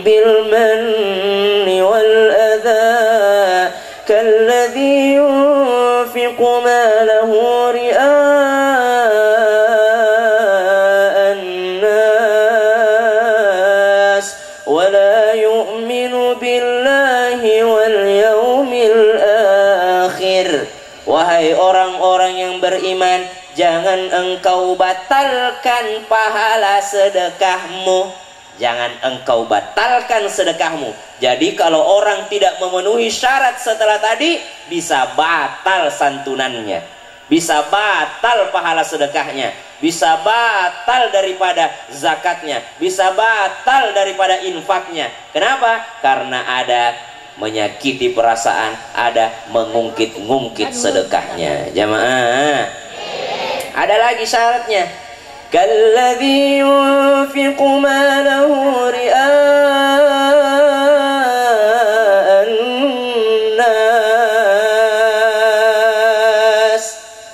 بالمن والأذى كالذي ينفق ماله رئاء الناس ولا يؤمن بالله واليوم الآخر. Wahai orang-orang yang beriman, jangan engkau batalkan pahala sedekahmu. Jangan engkau batalkan sedekahmu. Jadi kalau orang tidak memenuhi syarat setelah tadi, bisa batal santunannya, bisa batal pahala sedekahnya, bisa batal daripada zakatnya, bisa batal daripada infaknya. Kenapa? Karena ada menyakiti perasaan, ada mengungkit-ngungkit sedekahnya. Jamaah, ada lagi syaratnya. Kalladzi yunfiqu malahu ria'an nas,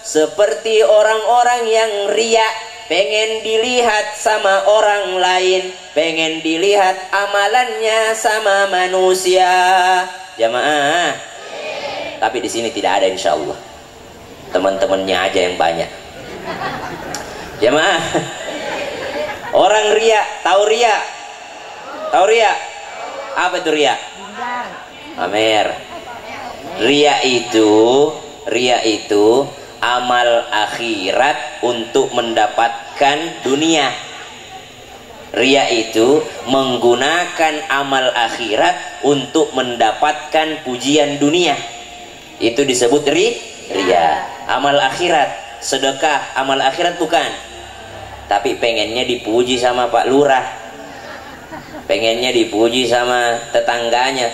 seperti orang-orang yang riya, pengen dilihat sama orang lain, pengen dilihat amalannya sama manusia. Jamaah, tapi di sini tidak ada, insya Allah. Teman-temannya aja yang banyak. Jamaah, orang ria, tahu ria? Tahu ria? Apa itu ria? Pamer. Ria itu amal akhirat untuk mendapatkan dunia. Ria itu menggunakan amal akhirat untuk mendapatkan pujian dunia. Itu disebut ria. Amal akhirat. Sedekah amal akhirat bukan, tapi pengennya dipuji sama Pak Lurah, pengennya dipuji sama tetangganya.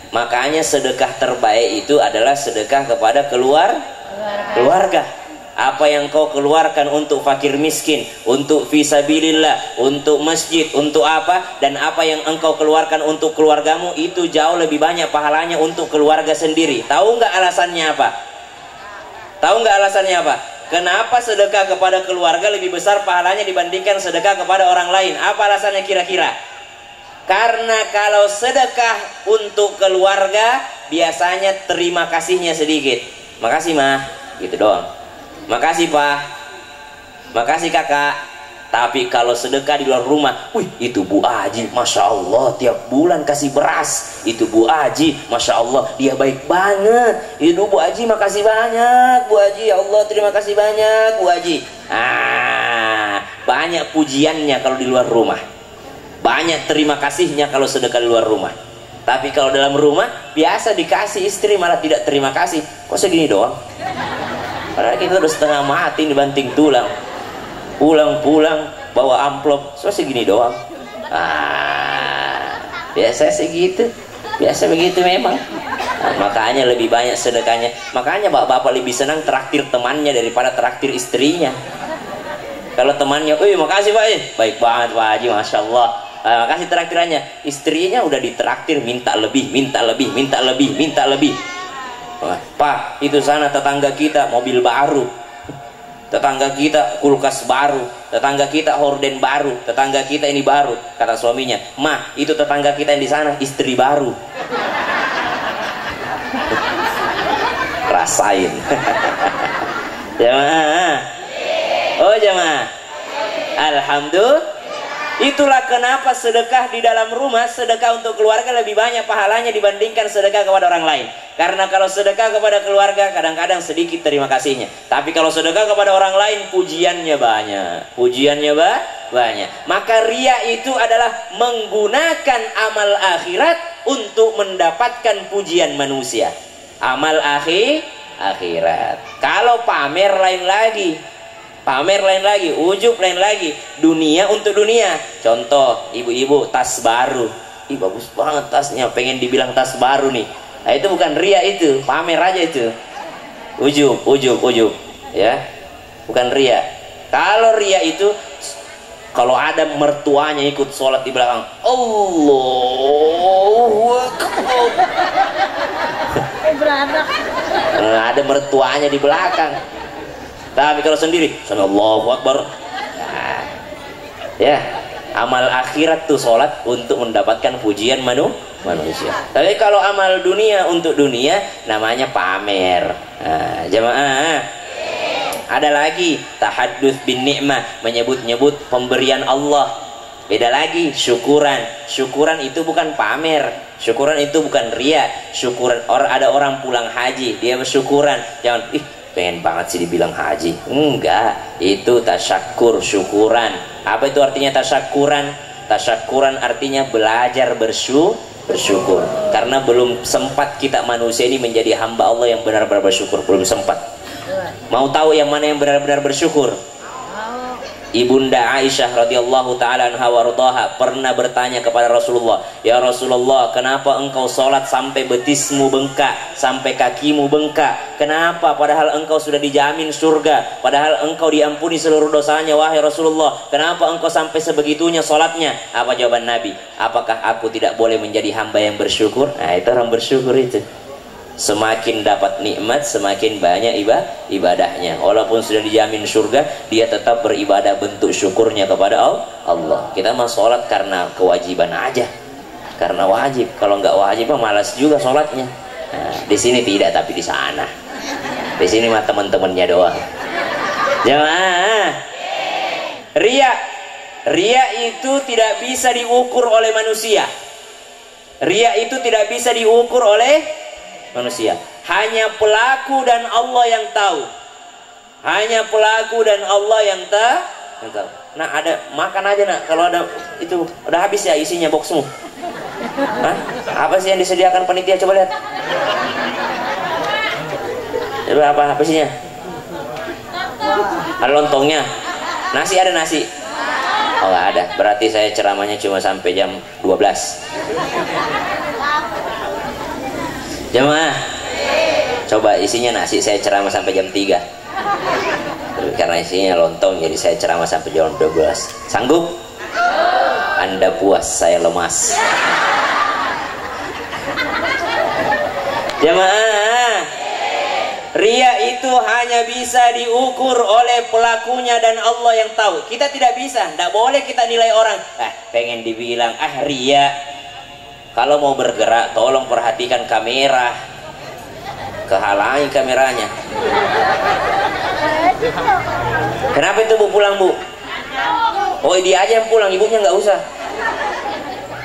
Makanya sedekah terbaik itu adalah sedekah kepada keluarga. Apa yang kau keluarkan untuk fakir miskin, untuk fisabilillah, untuk masjid, untuk apa, dan apa yang engkau keluarkan untuk keluargamu, itu jauh lebih banyak pahalanya untuk keluarga sendiri. Tahu nggak alasannya apa? Tahu nggak alasannya apa? Kenapa sedekah kepada keluarga lebih besar pahalanya dibandingkan sedekah kepada orang lain? Apa alasannya kira-kira? Karena kalau sedekah untuk keluarga, biasanya terima kasihnya sedikit. Makasih mah, gitu doang. Makasih pak, makasih kakak. Tapi kalau sedekah di luar rumah, wih itu Bu Aji, Masya Allah tiap bulan kasih beras. Itu Bu Aji, Masya Allah dia baik banget. Itu Bu Aji makasih banyak Bu Aji, ya Allah terima kasih banyak Bu Aji. Banyak pujiannya kalau di luar rumah, banyak terima kasihnya kalau sedekah di luar rumah. Tapi kalau dalam rumah, biasa dikasih istri malah tidak terima kasih. Kok segini doang? Padahal kita udah setengah mati dibanting tulang. Pulang-pulang bawa amplop, so segini doang. Biasa segitu, biasa begitu memang. Makanya lebih banyak sedekahnya. Makanya bapak-bapak lebih senang traktir temannya daripada traktir istrinya. Kalau temannya, makasih Pak, baik banget Pak Haji, Masya Allah. Makasih traktirannya. Istrinya udah ditraktir, minta lebih, minta lebih, minta lebih, minta lebih. Pak, itu sana tetangga kita mobil baru, tetangga kita kulkas baru, tetangga kita horden baru, tetangga kita ini baru. Kata suaminya, mah itu tetangga kita yang di sana istri baru. Rasain. Jamaah, oh jamaah, alhamdulillah. Itulah kenapa sedekah di dalam rumah, sedekah untuk keluarga lebih banyak pahalanya dibandingkan sedekah kepada orang lain. Karena kalau sedekah kepada keluarga kadang-kadang sedikit terima kasihnya. Tapi kalau sedekah kepada orang lain pujiannya banyak. Pujiannya banyak. Maka ria itu adalah menggunakan amal akhirat untuk mendapatkan pujian manusia. Amal akhirat. Kalau pamer lain lagi. Pamer lain lagi, ujub lain lagi, dunia untuk dunia. Contoh, ibu-ibu tas baru, ih bagus banget tasnya, pengen dibilang tas baru nih. Nah itu bukan ria, itu pamer aja itu. Ujub, ya, bukan ria. Kalau ria itu, kalau ada mertuanya ikut sholat di belakang, Allahu Akbar. Ada mertuanya di belakang. Tapi kalau sendiri, Allahu Akbar. Nah, ya, Amal akhirat tuh sholat untuk mendapatkan pujian manusia. Tapi kalau amal dunia untuk dunia, namanya pamer. Nah, jamaah, ada lagi tahadduts bin ni'mah, menyebut-nyebut pemberian Allah. Beda lagi syukuran. Syukuran itu bukan pamer, syukuran itu bukan ria. Syukuran, ada orang pulang haji, dia bersyukuran. Jangan, pengen banget sih dibilang haji. Enggak, itu tasyakur, syukuran. Apa itu artinya tasyakuran? Tasyakuran artinya belajar bersyukur. Karena belum sempat kita manusia ini menjadi hamba Allah yang benar-benar bersyukur. Belum sempat. Mau tahu yang mana yang benar-benar bersyukur? Ibunda Aisyah radhiyallahu taala anha warḍaha pernah bertanya kepada Rasulullah, "Ya Rasulullah, kenapa engkau sholat sampai betismu bengkak, sampai kakimu bengkak? Kenapa? Padahal engkau sudah dijamin surga, padahal engkau diampuni seluruh dosanya, wahai Rasulullah. Kenapa engkau sampai sebegitunya sholatnya?" Apa jawaban Nabi? "Apakah aku tidak boleh menjadi hamba yang bersyukur?" Nah, itu orang bersyukur itu. Semakin dapat nikmat, semakin banyak ibadahnya. Walaupun sudah dijamin surga, dia tetap beribadah bentuk syukurnya kepada Allah. Kita mah sholat karena kewajiban aja, karena wajib. Kalau nggak wajib mah malas juga sholatnya. Nah, di sini tidak, tapi di sana. Di sini mah teman-temannya doang. Jamaah, ria itu tidak bisa diukur oleh manusia. Ria itu tidak bisa diukur oleh manusia. Hanya pelaku dan Allah yang tahu. Hanya pelaku dan Allah yang tahu. Nah, ada makan aja nak. Kalau ada itu udah habis ya isinya boxmu. Hah? Apa sih yang disediakan panitia? Coba lihat. Coba apa isinya? Ada lontongnya. Nasi ada nasi? Oh, nggak ada. Berarti saya ceramahnya cuma sampai jam 12. Jemaah, coba isinya nasi, saya ceramah sampai jam 3. Karena isinya lontong, jadi saya ceramah sampai jam 12. Sanggup? Anda puas, saya lemas. Jemaah, ria itu hanya bisa diukur oleh pelakunya dan Allah yang tahu. Kita tidak bisa, tidak boleh kita nilai orang. Pengen dibilang, ria. Kalau mau bergerak, tolong perhatikan kamera. Kehalangi kameranya. Kenapa itu Bu pulang, Bu? Oh, dia aja yang pulang, ibunya nggak usah.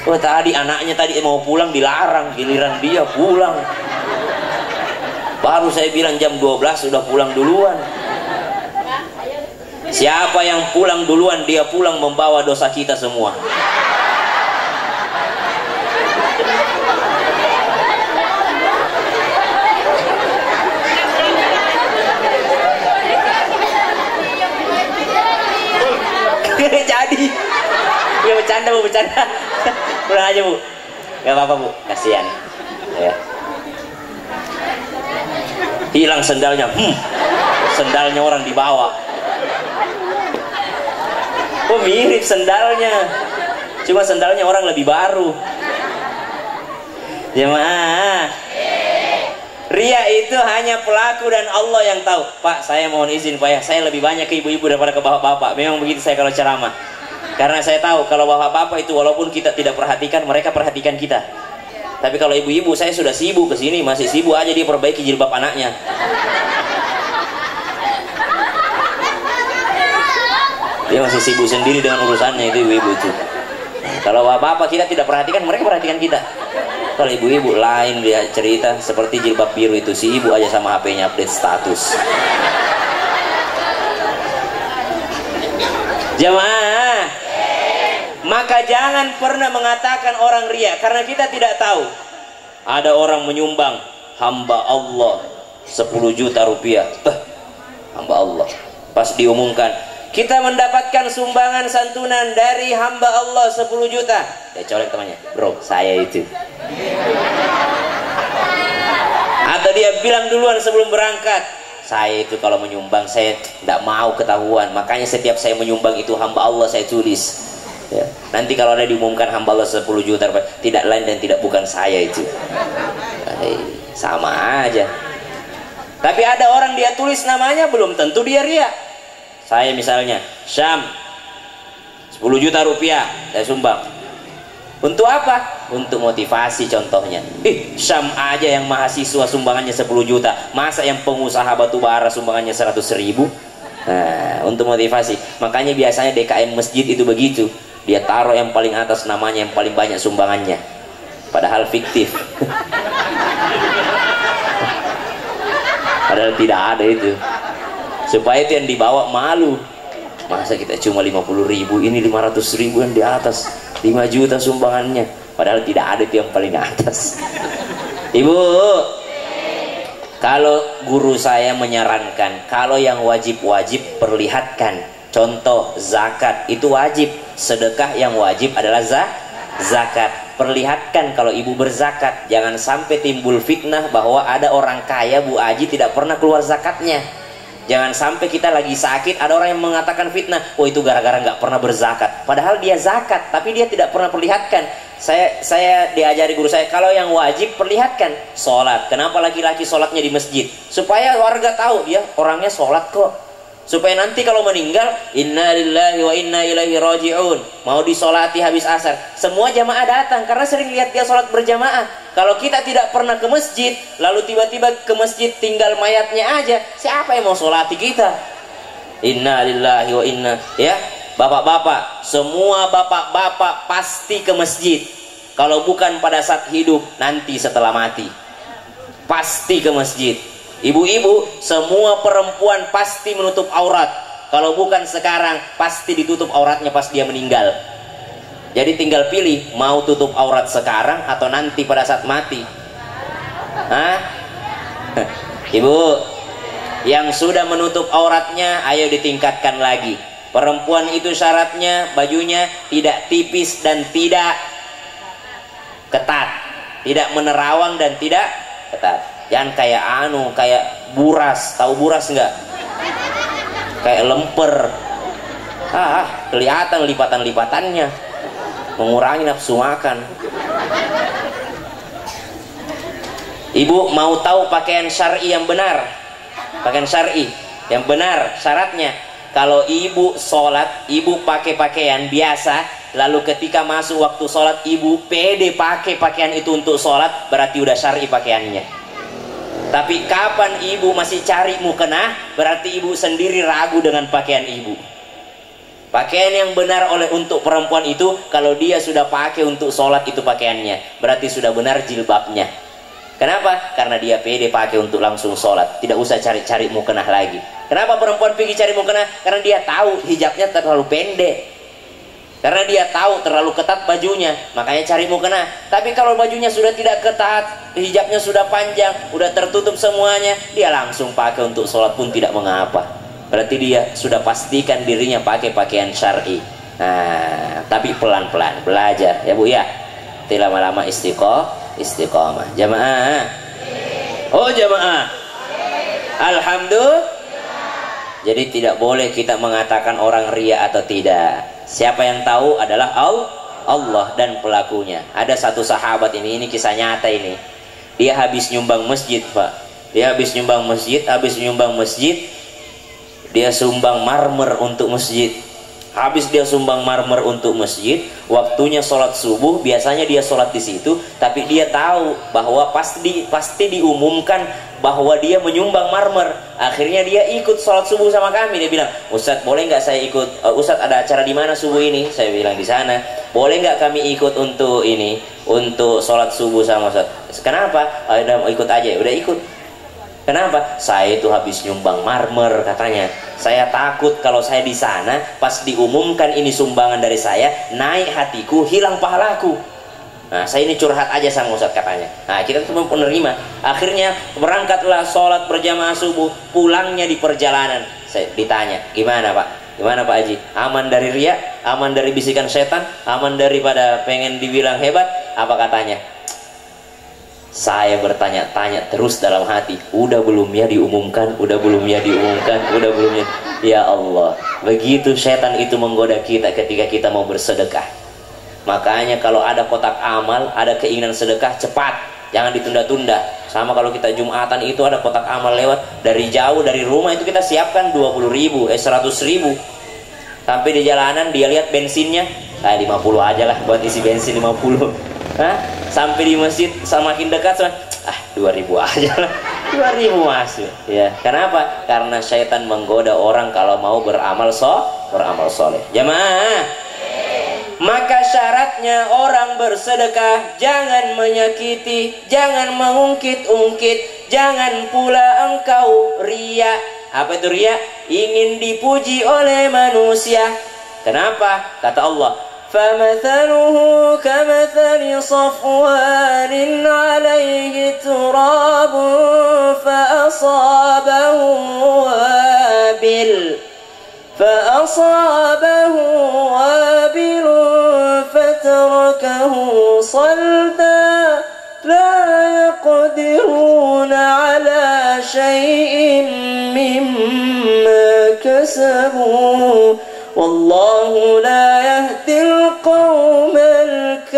Oh, tadi anaknya tadi mau pulang dilarang, giliran dia pulang. Baru saya bilang jam 12 sudah pulang duluan. Siapa yang pulang duluan, dia pulang membawa dosa kita semua. Jadi ya bercanda Bu, bercanda. Pulang aja Bu, nggak apa-apa Bu, kasihan ya. Hilang sendalnya. Sendalnya orang dibawa. Oh, mirip sendalnya, cuma sendalnya orang lebih baru. Jemaah, ria itu hanya pelaku dan Allah yang tahu. Pak, saya mohon izin Pak ya, saya lebih banyak ke ibu-ibu daripada ke bapak-bapak. Memang begitu saya kalau ceramah. Karena saya tahu kalau bapak-bapak itu walaupun kita tidak perhatikan, mereka perhatikan kita. Tapi kalau ibu-ibu, saya sudah sibuk ke sini, masih sibuk aja dia perbaiki jilbab anaknya. Dia masih sibuk sendiri dengan urusannya itu ibu-ibu itu. Kalau bapak-bapak kita tidak perhatikan, mereka perhatikan kita. Kalau ibu-ibu lain, dia cerita seperti jilbab biru itu, si ibu aja sama HP-nya update status. Jamaah, maka jangan pernah mengatakan orang ria, karena kita tidak tahu. Ada orang menyumbang, hamba Allah 10 juta rupiah. Hamba Allah. Pas diumumkan, kita mendapatkan sumbangan santunan dari hamba Allah 10 juta. Dia colek temannya, bro, saya itu. Atau dia bilang duluan sebelum berangkat, saya itu kalau menyumbang saya tidak mau ketahuan, makanya setiap saya menyumbang itu hamba Allah saya tulis ya. Nanti kalau ada diumumkan hamba Allah 10 juta, tidak lain dan tidak bukan saya itu. Sama aja. Tapi ada orang dia tulis namanya, belum tentu dia ria. Saya misalnya Syam 10 10 juta rupiah saya sumbang. Untuk apa? Untuk motivasi contohnya. Syam aja yang mahasiswa sumbangannya 10 juta. Masa yang pengusaha batu bara sumbangannya 100 ribu? Nah, untuk motivasi. Makanya biasanya DKM masjid itu begitu. Dia taruh yang paling atas namanya yang paling banyak sumbangannya. Padahal fiktif. Padahal tidak ada itu. Supaya itu yang dibawa malu. Masa kita cuma 50 ribu, ini 500 ribu yang di atas, 5 juta sumbangannya. Padahal tidak ada itu yang paling atas. Ibu, kalau guru saya menyarankan, kalau yang wajib-wajib perlihatkan. Contoh, zakat itu wajib. Sedekah yang wajib adalah zakat. Perlihatkan kalau ibu berzakat. Jangan sampai timbul fitnah bahwa ada orang kaya Bu Aji tidak pernah keluar zakatnya. Jangan sampai kita lagi sakit ada orang yang mengatakan fitnah, oh itu gara-gara nggak pernah berzakat. Padahal dia zakat, tapi dia tidak pernah perlihatkan. Saya diajari guru saya, kalau yang wajib perlihatkan. Sholat, kenapa laki-laki sholatnya di masjid? Supaya warga tahu dia orangnya sholat kok. Supaya nanti kalau meninggal, inna lillahi wa inna ilaihi raji'un, mau disolati habis asar, semua jamaah datang karena sering lihat dia sholat berjamaah. Kalau kita tidak pernah ke masjid, lalu tiba-tiba ke masjid tinggal mayatnya aja, siapa yang mau sholati kita? Inna lillahi wa inna. Ya, bapak-bapak, semua bapak-bapak pasti ke masjid. Kalau bukan pada saat hidup, nanti setelah mati pasti ke masjid. Ibu-ibu, semua perempuan pasti menutup aurat. Kalau bukan sekarang, pasti ditutup auratnya pas dia meninggal. Jadi tinggal pilih, mau tutup aurat sekarang atau nanti pada saat mati. Hah? Ibu, yang sudah menutup auratnya, ayo ditingkatkan lagi. Perempuan itu syaratnya bajunya tidak tipis dan tidak ketat, tidak menerawang dan tidak ketat. Jangan kayak buras. Tahu buras nggak? Kayak lemper. Kelihatan lipatan-lipatannya, mengurangi nafsu makan. Ibu mau tahu pakaian syar'i yang benar? Pakaian syar'i yang benar syaratnya, kalau ibu sholat, ibu pakai pakaian biasa, lalu ketika masuk waktu sholat ibu pede pakai pakaian itu untuk sholat, berarti udah syar'i pakaiannya. Tapi kapan ibu masih cari mukenah, berarti ibu sendiri ragu dengan pakaian ibu. Pakaian yang benar untuk perempuan itu, kalau dia sudah pakai untuk sholat itu pakaiannya, berarti sudah benar jilbabnya. Kenapa? Karena dia pede pakai untuk langsung sholat, tidak usah cari-cari mukenah lagi. Kenapa perempuan pergi cari mukenah? Karena dia tahu hijabnya terlalu pendek. Karena dia tahu terlalu ketat bajunya, makanya cari mukena. Tapi kalau bajunya sudah tidak ketat, hijabnya sudah panjang, udah tertutup semuanya, dia langsung pakai untuk sholat pun tidak mengapa. Berarti dia sudah pastikan dirinya pakai pakaian syar'i. Nah, tapi pelan-pelan belajar ya Bu ya. Tidak lama-lama istiqomah. Jamaah. Oh jamaah. Alhamdulillah. Jadi tidak boleh kita mengatakan orang ria atau tidak. Siapa yang tahu adalah Allah dan pelakunya. Ada satu sahabat ini kisah nyata ini. Dia habis nyumbang masjid, Pak. Dia habis nyumbang masjid, dia sumbang marmer untuk masjid. Habis dia sumbang marmer untuk masjid, waktunya sholat subuh, biasanya dia sholat di situ, tapi dia tahu bahwa pasti diumumkan bahwa dia menyumbang marmer. Akhirnya dia ikut sholat subuh sama kami. Dia bilang, Ustadz boleh nggak saya ikut? Ustadz ada acara di mana subuh ini? Saya bilang di sana. Boleh nggak kami ikut untuk ini, untuk sholat subuh sama Ustadz? Kenapa? Udah ikut aja. Udah ikut. Kenapa? Saya itu habis nyumbang marmer katanya. Saya takut kalau saya di sana pas diumumkan ini sumbangan dari saya, naik hatiku, hilang pahalaku. Nah, saya ini curhat aja sama Ustadz katanya. Nah, kita tuh penerima. Akhirnya berangkatlah sholat berjamaah subuh, pulangnya di perjalanan. Saya ditanya, gimana Pak? Gimana Pak Haji? Aman dari riya? Aman dari bisikan setan? Aman daripada pengen dibilang hebat? Apa katanya? Saya bertanya-tanya terus dalam hati, udah belum ya diumumkan, udah belum ya diumumkan, udah belum ya. Ya Allah, begitu setan itu menggoda kita ketika kita mau bersedekah. Makanya kalau ada kotak amal, ada keinginan sedekah, cepat, jangan ditunda-tunda. Sama kalau kita Jumatan itu ada kotak amal lewat dari jauh, dari rumah itu kita siapkan 20.000, 100.000. Sampai di jalanan dia lihat bensinnya, 50 aja lah buat isi bensin 50. Hah? Sampai di masjid semakin dekat, 2000 aja lah, 2000 masuk. Ya, kenapa? Karena syaitan menggoda orang kalau mau beramal soleh. Jamaah, maka syaratnya orang bersedekah jangan menyakiti, jangan mengungkit-ungkit, jangan pula engkau riya. Apa itu riya? Ingin dipuji oleh manusia. Kenapa? Kata Allah, فَمَثَلُهُ كَمَثَلِ صَفْوَانٍ عَلَيْهِ تُرَابٌ فأصابه وابل فتركه صلدا لا يقدرون على شيء مما كسبوا والله لا يهدي القوم الكافرين.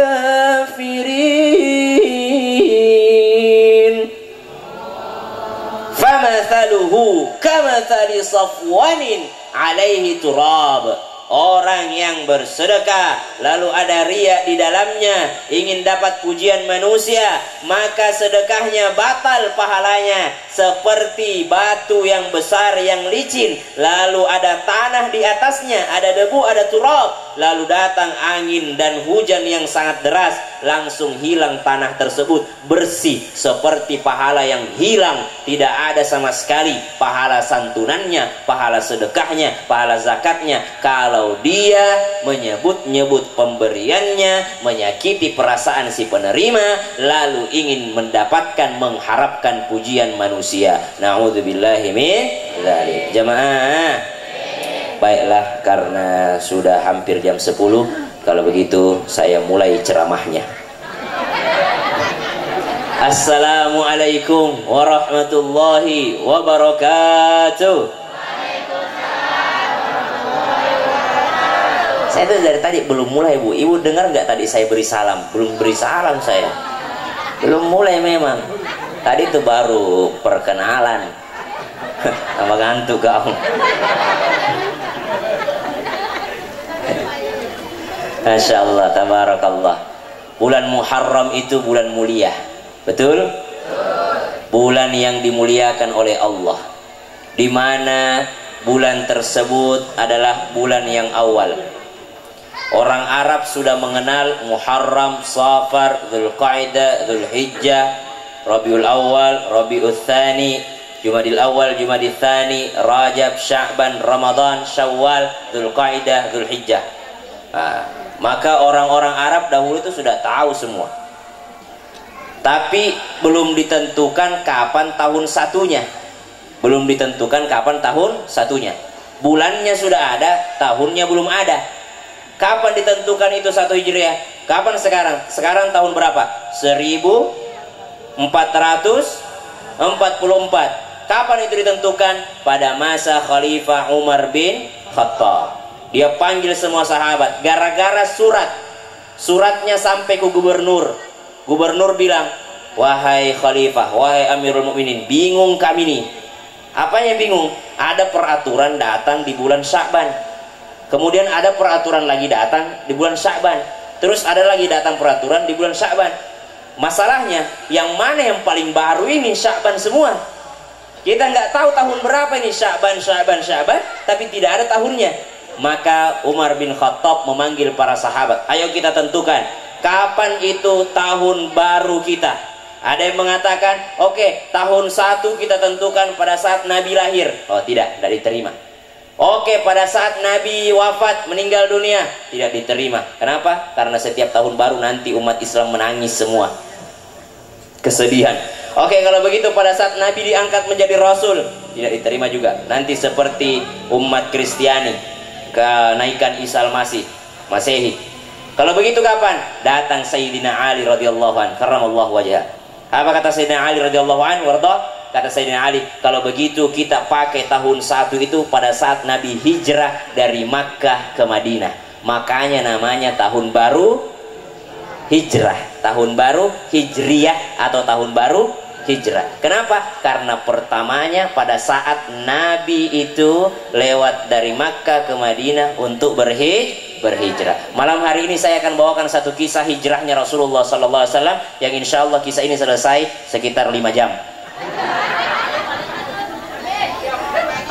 فَمَثَلُهُ كَمَثَلِ صَفْوَانٍ alaihi turab. Orang yang bersedekah lalu ada riya di dalamnya, ingin dapat pujian manusia, maka sedekahnya batal pahalanya, seperti batu yang besar yang licin, lalu ada tanah di atasnya, ada debu, ada turab, lalu datang angin dan hujan yang sangat deras, langsung hilang tanah tersebut, bersih seperti pahala yang hilang, tidak ada sama sekali pahala santunannya, pahala sedekahnya, pahala zakatnya. Kalau dia menyebut-nyebut pemberiannya, menyakiti perasaan si penerima, lalu ingin mendapatkan, mengharapkan pujian manusia. Na'udzubillahi min dzalik. Jamaah, baiklah, karena sudah hampir jam 10, kalau begitu saya mulai ceramahnya. Assalamualaikum warahmatullahi wabarakatuh. Saya tuh dari tadi belum mulai, Bu. Ibu dengar nggak tadi saya beri salam? Belum beri salam saya. Belum mulai memang. Tadi tuh baru perkenalan. Sama ngantuk kau. Masya Allah, tabarakallah. Bulan Muharram itu bulan mulia. Betul? Bulan yang dimuliakan oleh Allah. Di mana bulan tersebut adalah bulan yang awal. Orang Arab sudah mengenal Muharram, Safar, Dzulqa'dah, Dzulhijjah, Rabiul Awal, Rabiul Tsani, Jumadil Awal, Jumadil Tsani, Rajab, Sya'ban, Ramadan, Syawal, Dzulqa'dah, Dzulhijjah. Maka orang-orang Arab dahulu itu sudah tahu semua. Tapi belum ditentukan kapan tahun satunya. Belum ditentukan kapan tahun satunya. Bulannya sudah ada, tahunnya belum ada. Kapan ditentukan itu 1 Hijriah? Kapan sekarang? Sekarang tahun berapa? 1444. Kapan itu ditentukan? Pada masa Khalifah Umar bin Khattab. Dia panggil semua sahabat gara-gara surat. Suratnya sampai ke gubernur. Gubernur bilang, "Wahai Khalifah, wahai Amirul Mukminin, bingung kami nih." Apanya bingung? Ada peraturan datang di bulan Sya'ban. Kemudian ada peraturan lagi datang di bulan Sya'ban. Terus ada lagi datang peraturan di bulan Sya'ban. Masalahnya, yang mana yang paling baru ini? Sya'ban semua. Kita nggak tahu tahun berapa ini, Sya'ban, tapi tidak ada tahunnya. Maka Umar bin Khattab memanggil para sahabat. Ayo kita tentukan, kapan itu tahun baru kita? Ada yang mengatakan, oke, tahun 1 kita tentukan pada saat Nabi lahir. Oh tidak diterima. Oke, pada saat Nabi wafat, meninggal dunia, tidak diterima. Kenapa? Karena setiap tahun baru nanti umat Islam menangis semua. Kesedihan. Oke, kalau begitu pada saat Nabi diangkat menjadi Rasul, tidak diterima juga. Nanti seperti umat Kristiani, kenaikan Isa al-Masih, Masehi. Kalau begitu kapan? Datang Sayyidina Ali radhiyallahu anhu, karramallahu wajhah. Apa kata Sayyidina Ali radhiyallahu anhu? Warda? Kata Sayyidina Ali, kalau begitu kita pakai tahun 1 itu pada saat Nabi hijrah dari Makkah ke Madinah. Makanya namanya tahun baru hijrah, tahun baru hijriyah atau tahun baru hijrah. Kenapa? Karena pertamanya pada saat Nabi itu lewat dari Makkah ke Madinah untuk berhijrah. Malam hari ini saya akan bawakan satu kisah hijrahnya Rasulullah SAW yang insya Allah kisah ini selesai sekitar 5 jam.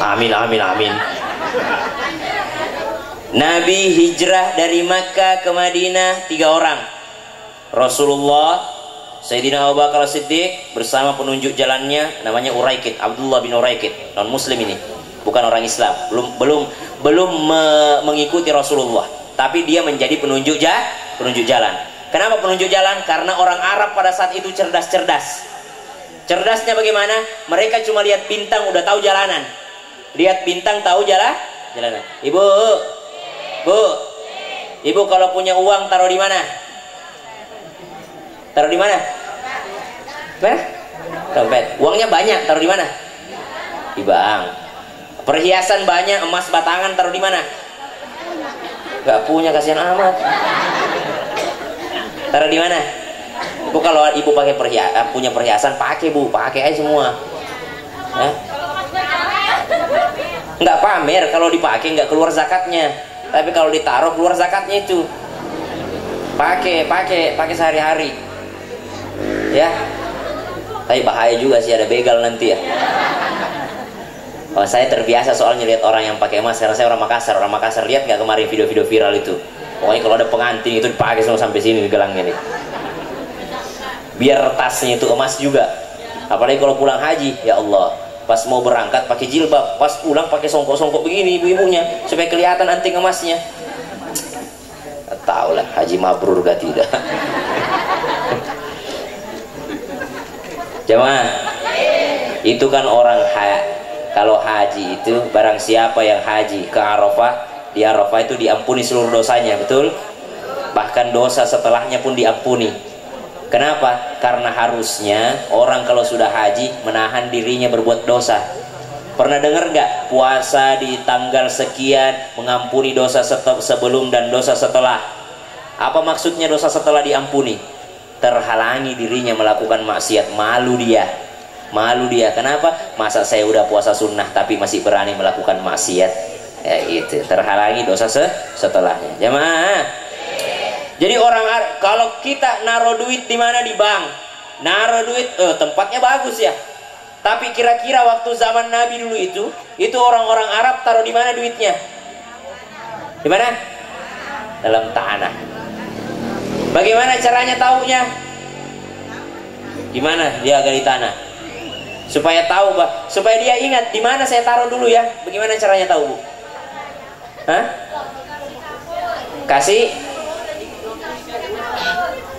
Amin, amin, amin. Nabi hijrah dari Makkah ke Madinah 3 orang. Rasulullah, Sayyidina Abu Bakar Siddiq bersama penunjuk jalannya namanya Uraikid, Abdullah bin Uraikid, non muslim ini, bukan orang Islam, belum mengikuti Rasulullah, tapi dia menjadi penunjuk jalan. Kenapa penunjuk jalan? Karena orang Arab pada saat itu cerdas. Cerdasnya bagaimana? Mereka cuma lihat bintang udah tahu jalanan. Lihat bintang tahu jalanan. Ibu kalau punya uang taruh di mana? Taruh di mana? Dompet. Uangnya banyak, taruh di mana? Di bank. Perhiasan banyak, emas batangan taruh di mana? Gak punya, kasihan amat. Taruh di mana? Bu, kalau ibu pakai punya perhiasan, pakai bu, pakai aja semua. Nggak pamer, kalau dipakai nggak keluar zakatnya. Tapi kalau ditaruh keluar zakatnya itu. Pakai sehari-hari. Ya. Tapi bahaya juga sih, ada begal nanti ya. Oh, saya terbiasa soalnya lihat orang yang pakai emas karena saya orang Makassar. Lihat nggak kemarin video-video viral itu? Pokoknya kalau ada pengantin itu dipakai semua sampai sini gelangnya nih. Biar tasnya itu emas juga. Apalagi kalau pulang haji, ya Allah. Pas mau berangkat pakai jilbab, pas pulang pakai songkok-songkok begini ibu-ibunya supaya kelihatan anting emasnya. Tahu lah, haji mabrur gak tidak. Jemaah, itu kan orang kalau haji itu barang siapa yang haji ke Arafah, di Arafah itu diampuni seluruh dosanya, betul? Bahkan dosa setelahnya pun diampuni. Kenapa? Karena harusnya orang kalau sudah haji menahan dirinya berbuat dosa. Pernah dengar nggak puasa di tanggal sekian mengampuni dosa sebelum dan dosa setelah? Apa maksudnya dosa setelah diampuni? Terhalangi dirinya melakukan maksiat, malu dia. Kenapa? Masa saya udah puasa sunnah tapi masih berani melakukan maksiat? Ya itu, terhalangi dosa setelahnya. Jemaah. Jadi kalau kita naruh duit di mana? Di bank. Naruh duit, tempatnya bagus ya. Tapi kira-kira waktu zaman Nabi dulu itu orang-orang Arab taruh di mana duitnya? Di mana? Dalam tanah. Bagaimana caranya taunya? Gimana dia gali tanah? Supaya tahu, Pak. Supaya dia ingat di mana saya taruh dulu ya. Bagaimana caranya tahu, Bu? Hah? Kasih.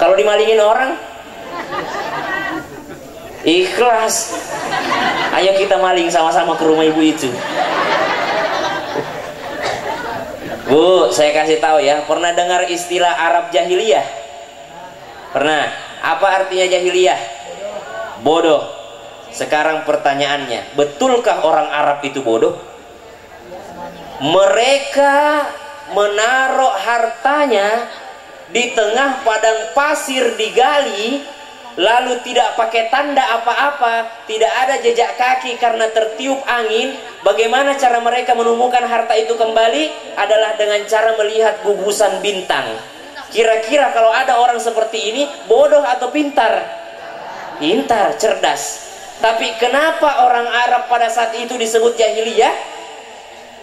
Kalau dimalingin orang, ikhlas. Ayo kita maling sama-sama ke rumah ibu itu. Bu, saya kasih tahu ya. Pernah dengar istilah Arab jahiliyah? Pernah? Apa artinya jahiliyah? Bodoh. Sekarang pertanyaannya, betulkah orang Arab itu bodoh? Mereka menaruh hartanya di tengah padang pasir digali, lalu tidak pakai tanda apa-apa, tidak ada jejak kaki karena tertiup angin. Bagaimana cara mereka menemukan harta itu kembali? Adalah dengan cara melihat gugusan bintang. Kira-kira kalau ada orang seperti ini, bodoh atau pintar? Pintar, cerdas. Tapi kenapa orang Arab pada saat itu disebut jahiliyah?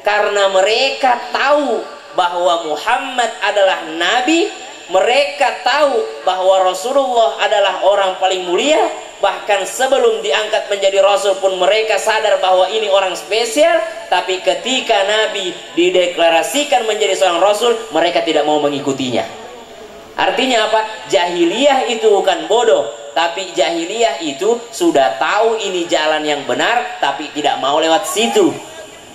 Karena mereka tahu bahwa Muhammad adalah nabi. Mereka tahu bahwa Rasulullah adalah orang paling mulia. Bahkan sebelum diangkat menjadi Rasul pun mereka sadar bahwa ini orang spesial. Tapi ketika Nabi dideklarasikan menjadi seorang Rasul, mereka tidak mau mengikutinya. Artinya apa? Jahiliyah itu bukan bodoh, tapi jahiliyah itu sudah tahu ini jalan yang benar, tapi tidak mau lewat situ.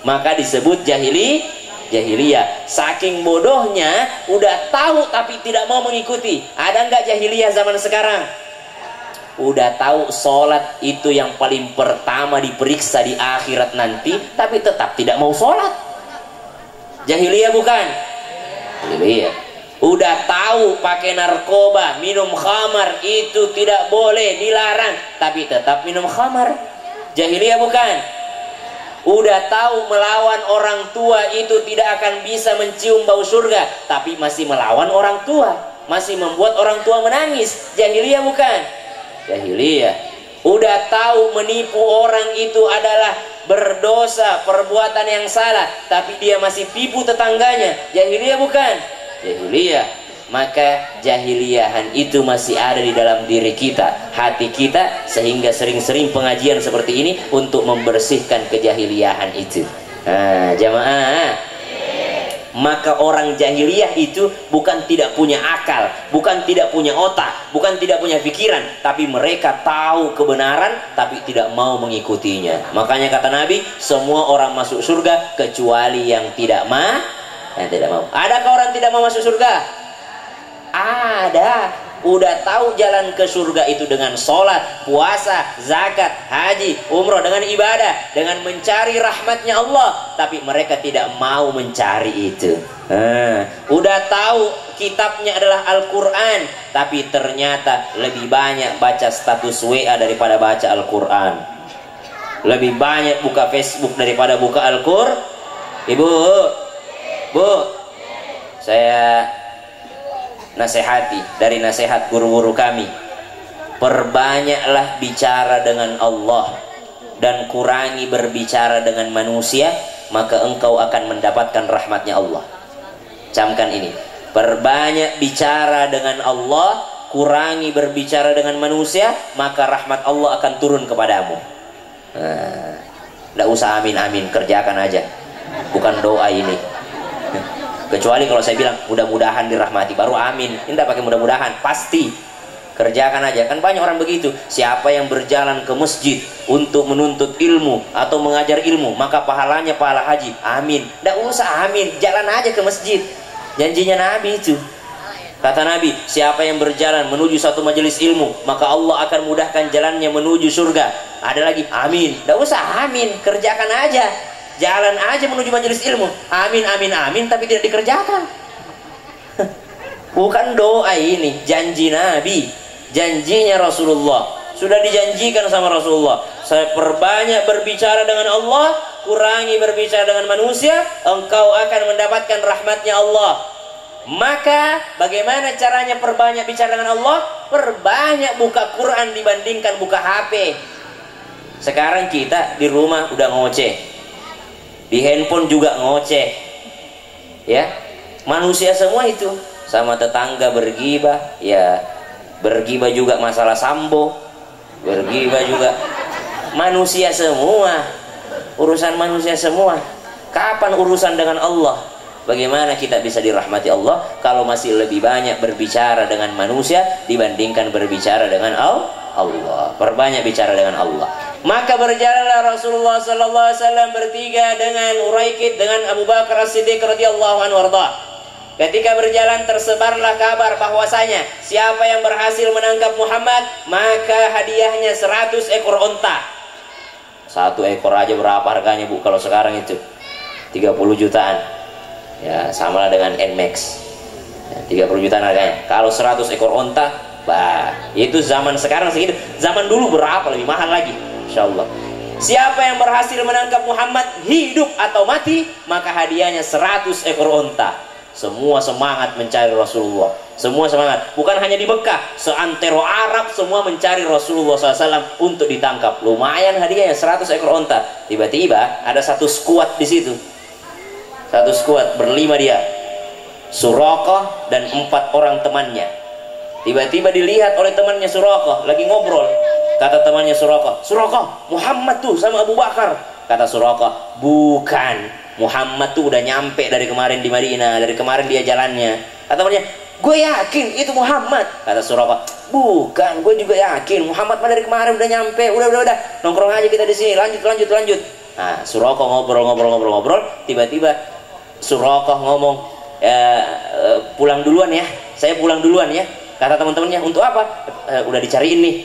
Maka disebut jahiliyah. Saking bodohnya udah tahu tapi tidak mau mengikuti. Ada nggak jahiliyah zaman sekarang? Udah tahu sholat itu yang paling pertama diperiksa di akhirat nanti, tapi tetap tidak mau sholat. Jahiliyah bukan? Jahiliyah. Udah tahu pakai narkoba, minum khamar itu tidak boleh, dilarang, tapi tetap minum khamar. Jahiliyah bukan? Udah tahu melawan orang tua itu tidak akan bisa mencium bau surga, tapi masih melawan orang tua, masih membuat orang tua menangis. Jahiliyah bukan? Jahiliyah. Udah tahu menipu orang itu adalah berdosa, perbuatan yang salah, tapi dia masih tipu tetangganya. Jahiliyah bukan? Jahiliyah. Maka jahiliyahan itu masih ada di dalam diri kita, hati kita, sehingga sering-sering pengajian seperti ini untuk membersihkan kejahiliyahan itu. Nah, jamaah, maka orang jahiliyah itu bukan tidak punya akal, bukan tidak punya otak, bukan tidak punya pikiran, tapi mereka tahu kebenaran tapi tidak mau mengikutinya. Makanya kata Nabi, semua orang masuk surga kecuali yang tidak mau. Adakah orang tidak mau masuk surga? Ada. Udah tahu jalan ke surga itu dengan sholat, puasa, zakat, haji, umroh, dengan ibadah, dengan mencari rahmatnya Allah, tapi mereka tidak mau mencari itu. Udah tahu kitabnya adalah Al-Quran, tapi ternyata lebih banyak baca status WA daripada baca Al-Quran, lebih banyak buka Facebook daripada buka Al-Quran. Ibu, Bu, saya nasihati dari nasihat guru-guru kami, perbanyaklah bicara dengan Allah dan kurangi berbicara dengan manusia, maka engkau akan mendapatkan rahmatnya Allah. Camkan ini, perbanyak bicara dengan Allah, kurangi berbicara dengan manusia, maka rahmat Allah akan turun kepadamu. Nggak usah amin-amin, kerjakan aja, bukan doa ini. Kecuali kalau saya bilang mudah-mudahan dirahmati, baru amin. Ini tidak pakai mudah-mudahan, pasti kerjakan aja. Kan banyak orang begitu. Siapa yang berjalan ke masjid untuk menuntut ilmu atau mengajar ilmu, maka pahalanya pahala haji. Amin. Tidak usah amin, jalan aja ke masjid. Janjinya Nabi itu. Kata Nabi, siapa yang berjalan menuju satu majelis ilmu, maka Allah akan mudahkan jalannya menuju surga. Ada lagi, amin. Tidak usah amin, kerjakan aja. Jalan aja menuju majelis ilmu, amin amin amin, tapi tidak dikerjakan. Bukan doa ini, janji Nabi, janjinya Rasulullah, sudah dijanjikan sama Rasulullah. Saya perbanyak berbicara dengan Allah, kurangi berbicara dengan manusia, engkau akan mendapatkan rahmatnya Allah. Maka bagaimana caranya perbanyak bicara dengan Allah? Perbanyak buka Quran dibandingkan buka HP. Sekarang kita di rumah udah ngoceh, di handphone juga ngoceh, ya, manusia semua itu. Sama tetangga bergibah, ya, bergibah juga masalah sambo, bergibah juga manusia semua, urusan manusia semua. Kapan urusan dengan Allah? Bagaimana kita bisa dirahmati Allah kalau masih lebih banyak berbicara dengan manusia dibandingkan berbicara dengan Allah? Perbanyak bicara dengan Allah. Maka berjalanlah Rasulullah sallallahu alaihi wasallam bertiga dengan Uraikid, dengan Abu Bakar As-Siddiq radhiyallahu anhu warda. Ketika berjalan tersebarlah kabar bahwasanya siapa yang berhasil menangkap Muhammad, maka hadiahnya 100 ekor onta. Satu ekor aja berapa harganya, Bu? Kalau sekarang itu 30 jutaan. Ya, samalah dengan Nmax. Ya, 30 jutaan harganya. Kalau 100 ekor onta, bah, itu zaman sekarang segitu. Zaman dulu berapa, lebih mahal lagi. Insyaallah. Siapa yang berhasil menangkap Muhammad hidup atau mati, maka hadiahnya 100 ekor onta. Semua semangat mencari Rasulullah. Semua semangat. Bukan hanya di Mekah, seantero Arab semua mencari Rasulullah SAW untuk ditangkap. Lumayan hadiahnya 100 ekor onta. Tiba-tiba ada satu skuad di situ. Satu skuad berlima dia. Suraqah dan 4 orang temannya. Tiba-tiba dilihat oleh temannya Suraqah lagi ngobrol. Kata temannya Suraqah, Suraqah, Muhammad tuh sama Abu Bakar. Kata Suraqah, bukan, Muhammad tuh udah nyampe dari kemarin di Madinah, dari kemarin dia jalannya. Kata temannya, gue yakin itu Muhammad. Kata Suraqah, bukan, gue juga yakin Muhammad mah dari kemarin udah nyampe. Udah, nongkrong aja kita di sini, lanjut. Nah, Suraqah ngobrol. Tiba-tiba Suraqah ngomong, pulang duluan ya, saya pulang duluan ya. Kata teman-temannya, untuk apa? Udah dicariin nih.